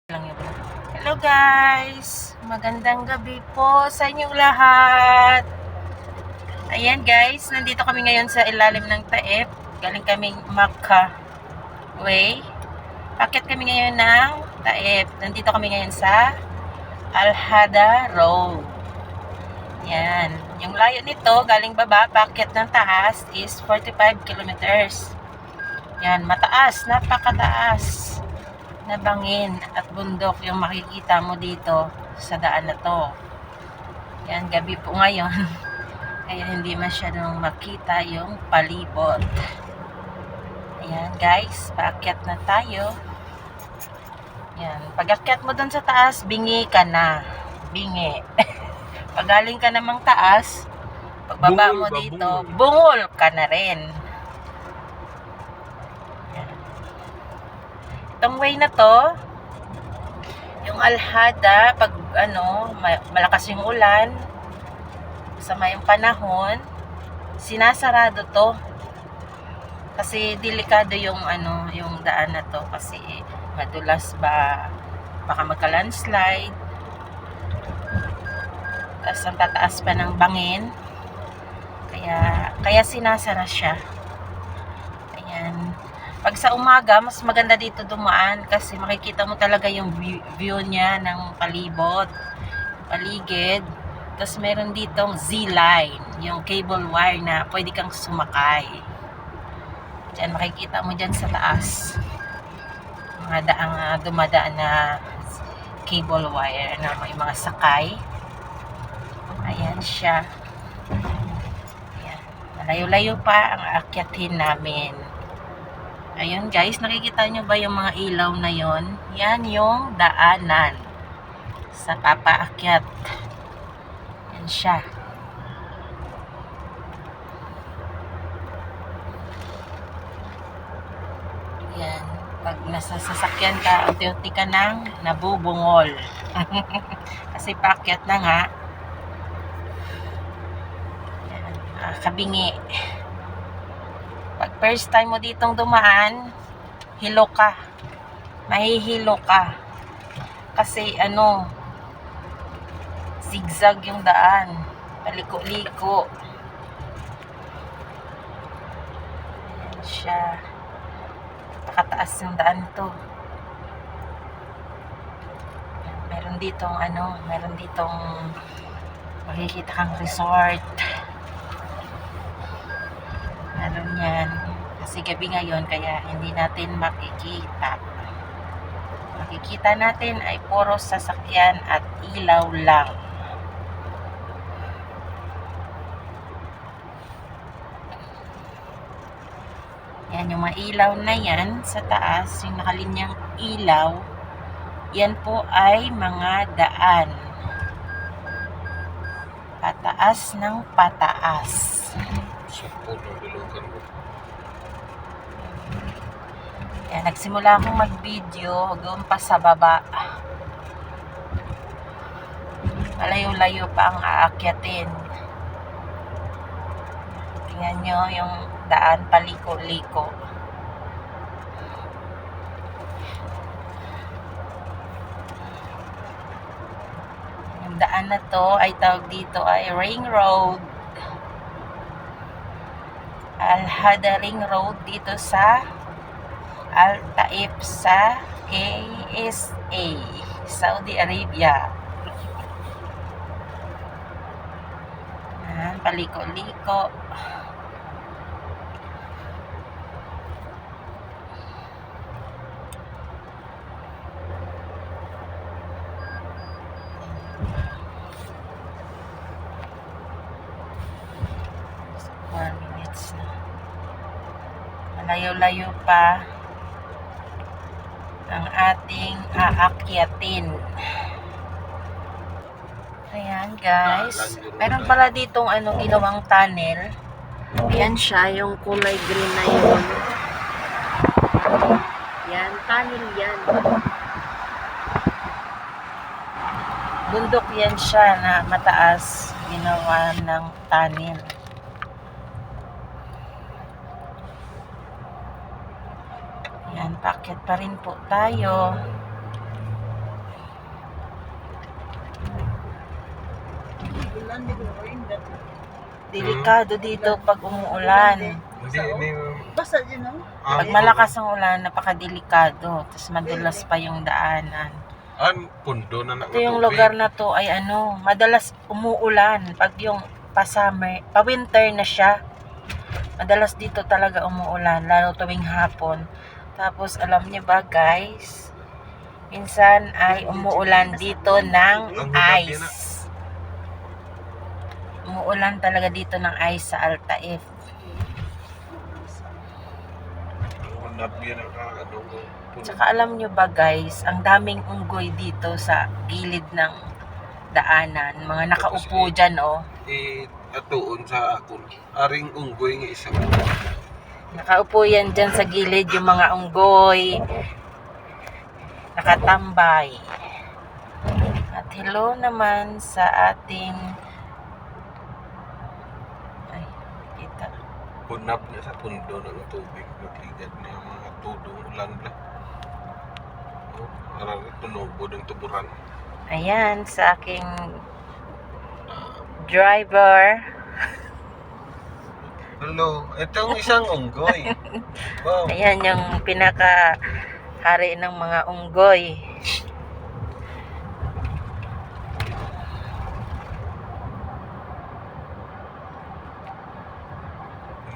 Lang yun. Hello guys! Magandang gabi po sa inyong lahat. Ayan guys, nandito kami ngayon sa ilalim ng Taep. Galing kaming Macca Way. Akit kami ngayon ng Taep. Nandito kami ngayon sa Alhada Road. Yan. Yung layo nito, galing baba, paakyat ng taas is 45 kilometers. Yan, mataas, napakataas na bangin at bundok yung makikita mo dito sa daan na to. Yan, gabi po ngayon. Kaya hindi masyadong makita yung palibot. Ayan guys, paakyat na tayo. Yan, pag-akyat mo dun sa taas, bingi ka na. Bingi. Pag galing ka namang taas, pagbaba mo dito, bungol ka na rin. Yan. Itong way na to, yung Alhada, pag malakas yung ulan, sama yung panahon, sinasarado to. Kasi delikado yung yung daan na to kasi madulas baka magka-landslide. Tapos ang tataas pa ng bangin. Kaya sinasara siya. Ayan. Pag sa umaga, mas maganda dito dumaan kasi makikita mo talaga yung view niya ng paligid. Tapos meron ditong Z-line, yung cable wire na pwede kang sumakay. Diyan, makikita mo dyan sa taas. Mga daang dumadaan na cable wire na may mga sakay. Ayan siya. Ayan. Malayo-layo pa ang aakyatin namin. Ayun guys, nakikita nyo ba yung mga ilaw na yon? Yan yung daanan sa papaakyat. Yan siya. Yan. Pag nasa sasakyan ka, unti-unti ka nang nabubungol. Kasi paakyat na nga. Yan. Kabingi. Pag first time mo ditong dumaan, hilo ka. Mahihilo ka. Kasi zigzag yung daan. Paliko-liko. Ayan siya. Pakataas yung daan to. Meron ditong makikita kang resort. Meron yan. Kasi gabi ngayon, kaya hindi natin makikita. Makikita natin ay puro sasakyan at ilaw lang. Yan, yung mga ilaw na yan sa taas, yung nakalinyang ilaw, yan po ay mga daan. Pataas ng pataas. Yan, nagsimula akong mag-video doon pa sa baba. Malayo-layo pa ang aakyatin. Tingnan nyo yung daan paliko-liko. Yung daan na to ay tawag dito ay Ring Road. Alhada Ring Road dito sa Al-Taep sa KSA, Saudi Arabia. Paliko-liko. Malayo-layo pa ang ating aakyatin. Ayan guys, meron pala ditong ginawang tunnel. Ayan siya, yung kulay green na yun. Yan, tunnel yan. Bundok yan siya na mataas, ginawa ng tunnel. Yan, paakyat pa rin po tayo. Delikado dito pag umuulan. Hindi. Basta din, no? Pag malakas ang ulan, napakadelikado. Tapos madulas pa yung daanan. Pundo na Ito yung lugar na to ay madalas umuulan. Pag yung pa-summer, pa-winter na siya. Madalas dito talaga umuulan, lalo tuwing hapon. Tapos alam niyo ba guys, minsan ay umuulan dito ng ice. Umuulan talaga dito ng ice sa Altaif. Tsaka alam nyo ba guys, ang daming unggoy dito sa gilid ng daanan. Mga nakaupo dyan Atuon sa akon. Aring unggoy nga isa. Nakaupo yan dyan sa gilid yung mga unggoy. Nakatambay. At hello naman sa ating Punap niya sa pundo ng tubig. Nagligad niya ang mga tudong ulan na. Parang tunubo ng tuburan. Ayan, sa aking driver. Hello, itong isang unggoy. Wow. Ayan yung pinaka-hari ng mga unggoy.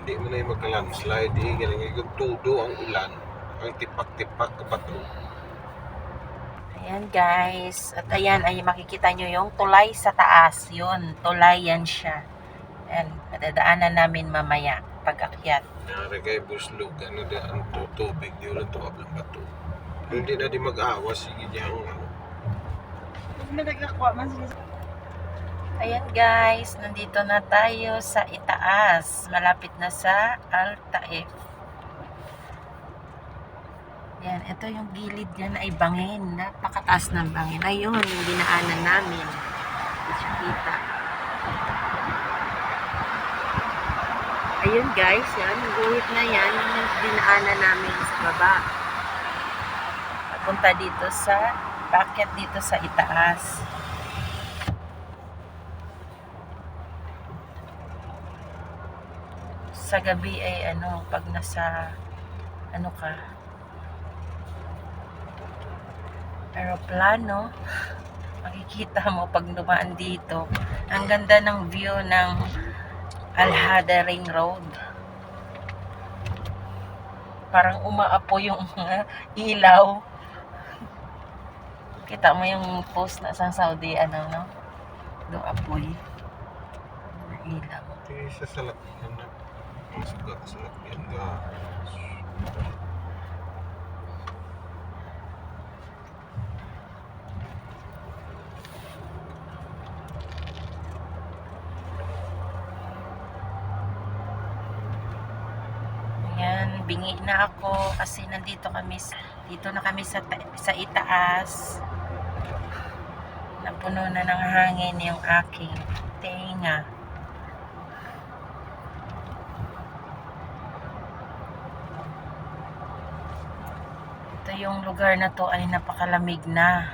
Hindi mo na yung magka-landslide. Galing yung tudo ang ulan. Ang tipak-tipak kapato. Ayan guys. At ayan ay makikita nyo yung tulay sa taas. Yun, tulay yan siya. And madadaanan namin mamaya pag-akyat. Naragay buslog. Ano da ang tubig. Di ulan tuwab ng bato. Hindi na di mag-awas. Sige niya ang Ayan guys, nandito na tayo sa itaas. Malapit na sa Altaif. Yan, ito yung gilid yan ay bangin. Napakataas ng bangin. Ayun, yung dinaanan namin. Kita. Ayun guys, yan. Guhit na yan. Yung dinaanan namin sa baba. Papunta dito sa, packet dito sa itaas. Sa gabi ay pag nasa aeroplano, makikita mo pag dumaan dito. Ang ganda ng view ng Al-Hada Ring Road. Parang umaapo yung ilaw. Kita mo yung post na sa Saudi, do apoy. Ilaw. Isa sa lakyan na. Sugat sa lakyan ka. Ayan, bingi na ako kasi dito na kami sa itaas. Napuno na ng hangin yung aking tenga. Ito yung lugar na to ay napakalamig na.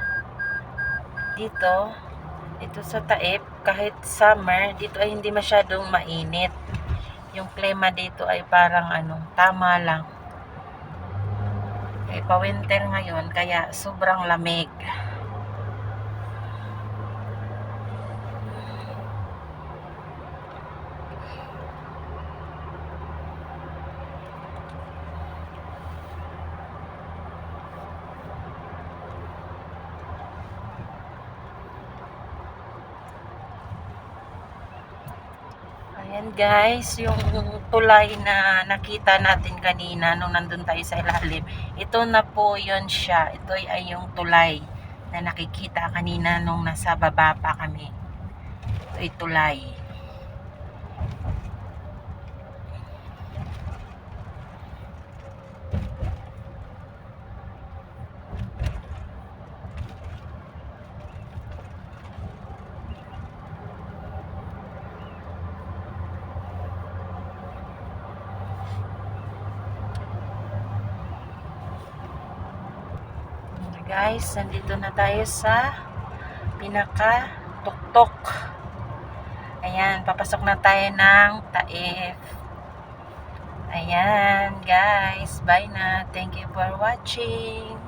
Dito sa Taif, kahit summer, dito ay hindi masyadong mainit. Yung klima dito ay parang tama lang. Pa-winter ngayon, kaya sobrang lamig. Ayan guys, yung tulay na nakita natin kanina nung nandun tayo sa ilalim. Ito na po yun siya. Ito ay yung tulay na nakikita kanina nung nasa baba pa kami. Ito ay tulay. Guys, nandito na tayo sa pinaka tuktok Ayan, papasok na tayo ng Taif. Ayan, guys. Bye na. Thank you for watching.